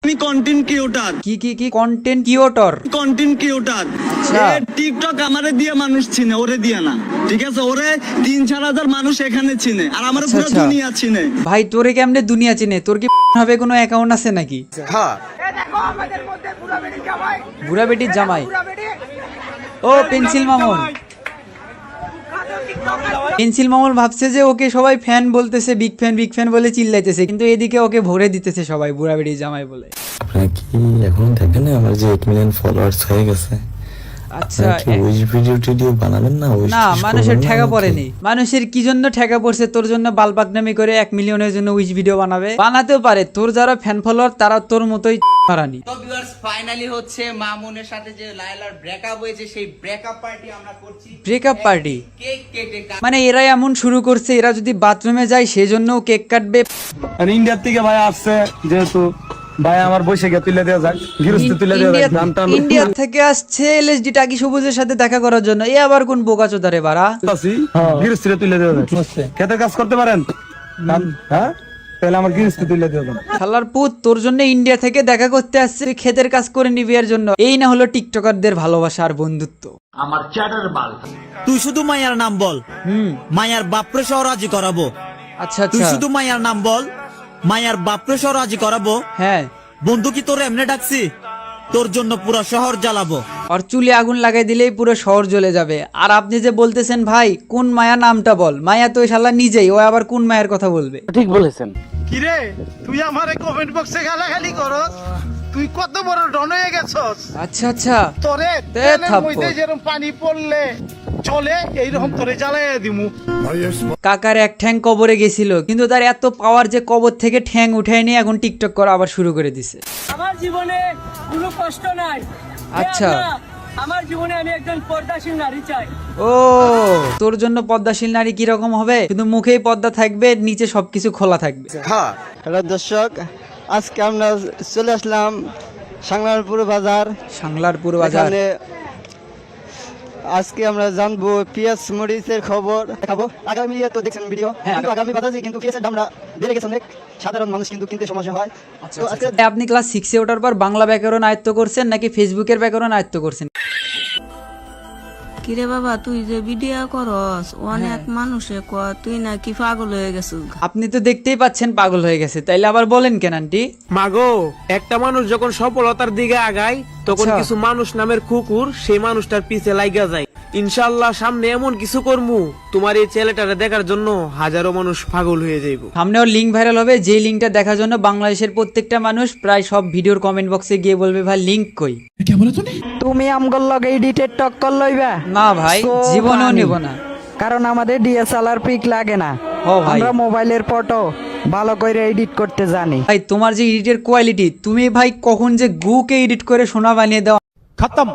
আমি content creator. কি content creator? Content creator. TikTok আমারে দিয়ে মানুষ চিনে, ওরে দিয়ে না। ঠিক আছে, ওরে 3-4 হাজার মানুষ এখানে চিনে, আর আমার পুরো দুনিয়া চিনে। ভাই তোরে কেমনে দুনিয়া চিনে? তোর কি হবে কোনো অ্যাকাউন্ট আছে নাকি? হ্যাঁ, বুড়া বেটির জামাই। ও পেন্সিল মামুন। পেন্সিল মামুন ভাবছে যে ওকে সবাই ফ্যান বলতেছে, বিগ ফ্যান বলে চিল্লাইতেছে, কিন্তু এদিকে ওকে ভরে দিতেছে সবাই বুড়া বেটির জামাই বলে। আপনারা কি এখন দেখেন আমার যে 8 মিলিয়ন ফলোয়ার্স হয়ে গেছে? আচ্ছা, ওই ভিডিও বানাবেন না? না, মানুষের ঠেকা পড়েনি। মানুষের কি জন্য ঠেকা পড়ছে? তোর জন্য বালপাকনামি করে 1 মিলিয়নের জন্য উইচ ভিডিও বানাবে? বানাতেও পারে, তোর যারা ফ্যান ফলোয়ার তারা তোর মতোই হারানি। তো ভিউয়ার্স, ফাইনালি হচ্ছে মামুনের সাথে যে লায়লার ব্রেকআপ হয়েছে, সেই ব্রেকআপ পার্টি আমরা করছি। ব্রেকআপ পার্টি কেক কেটে মানে এরাই এমন শুরু করছে, এরা যদি বাথরুমে যায় সেজন্য কেক কাটবে। ইন্ডিয়ার থেকে ভাই আসছে, যেহেতু ভাই আমার বসে গিয়ে তুলে দেওয়া যাক, গৃহস্থ তুলে দেওয়া যাক। নামটা ইন্ডিয়া থেকে আসছে এলএসডি টাকি সবুজের সাথে দেখা করার জন্য। এ আবার কোন বোকাচোদা রে বাড়া? গৃহস্থ তুলে দেওয়া যাক। খেতে কাজ করতে পারেন? হ্যাঁ, তাহলে আমার গৃহস্থ তুলে দেওয়া যাক। শালার পুত, তোর জন্য ইন্ডিয়া থেকে দেখা করতে আসছে, ক্ষেতের কাজ করে নিবি এর জন্য। এই না হলো টিকটকারদের ভালোবাসা আর বন্ধুত্ব। তুই শুধু মায়ার নাম বল, মায়ার বাপরে সহ রাজি করাবো। আচ্ছা তুই আচ্ছা, শুধু মায়ার নাম বল, মায়ার বাপরে সহ রাজি করাবো। হ্যাঁ। বন্ধু কি তোর এমনি ডাকছি? তোর জন্য পুরো শহর জ্বালাবো। আর চুলে আগুন লাগাই দিলেই পুরো শহর জ্বলে যাবে। আর আপনি যে বলতেছেন ভাই কোন মায়া নামটা বল, মায়া তো শালা নিজেই, ও আবার কোন মায়ের কথা বলবে? কিরে, তুই আমারে কমেন্ট বক্সে গালাগালি করস? তুই কত বড় ডন হয়ে গেছস? আচ্ছা আচ্ছা, তোরে তে তেলের থাপ্পড়। মধ্যে যেরকম পানি পড়লে চলে, এইরকম তোরে জ্বালাইয়া দিমু। কাকার এক ঠ্যাং কবরে গেছিল, কিন্তু তার এত পাওয়ার যে কবর থেকে ঠ্যাং উঠায় নিয়ে এখন টিকটক করা আবার শুরু করে দিছে। আমার জীবনে কোনো কষ্ট নাই। আচ্ছা, আমার জীবনে আমি একজন পর্দাশীল নারী চাই। ও তোর জন্য পদ্মাশীল নারী কি রকম হবে? কিন্তু মুখেই পর্দা থাকবে, নিচে সবকিছু খোলা থাকবে। হ্যালো দর্শক, আজকে আমরা চলে আসলাম সাংলারপুর বাজার। সাংলারপুর বাজার। এখানে আজকে আমরা জানবো পেঁয়াজ মরিচের খবর দেখাবো। আগামী তো দেখছেন ভিডিও, কিন্তু আগামী বাজারে কিন্তু পেঁয়াজের দামটা বেড়ে গেছে অনেক, সাধারণ মানুষ কিন্তু কিনতে সমস্যা হয়। তো আজকে আপনি ক্লাস 6-এ ওঠার পর বাংলা ব্যাকরণ আয়ত্ত করছেন নাকি ফেসবুকের ব্যাকরণ আয়ত্ত করছেন? কিরে বাবা, তুই যে ভিডিও করস অনেক মানুষে কয় তুই নাকি পাগল হয়ে গেছিস। আপনি তো দেখতেই পাচ্ছেন পাগল হয়ে গেছে, তাইলে আবার বলেন কেন আন্টি? মাগো, একটা মানুষ যখন সফলতার দিকে আগায় তখন আচ্ছা। কিছু মানুষ নামের কুকুর সেই মানুষটার পিছে লাগা যায়। ইনশাআল্লাহ সামনে এমন কিছু করমু, তোমার এই ছেলেটারে দেখার জন্য হাজারো মানুষ পাগল হয়ে যাইব। সামনে ওর লিঙ্ক ভাইরাল হবে, যে লিঙ্কটা দেখার জন্য বাংলাদেশের প্রত্যেকটা মানুষ প্রায় সব ভিডিওর কমেন্ট বক্সে গিয়ে বলবে ভাই লিঙ্ক কই। তুমি আমগল লগে এডিটেড টক্কর লইবা না ভাই, জীবনেও নিব না, কারণ আমাদের ডিএসএলআর পিক লাগে না। ও ভাই, আমরা মোবাইলের ফটো ভালো করে এডিট করতে জানি। ভাই তোমার যে এডিটের কোয়ালিটি, তুমি ভাই কখন যে গুকে এডিট করে সোনা বানিয়ে দাও। খতম।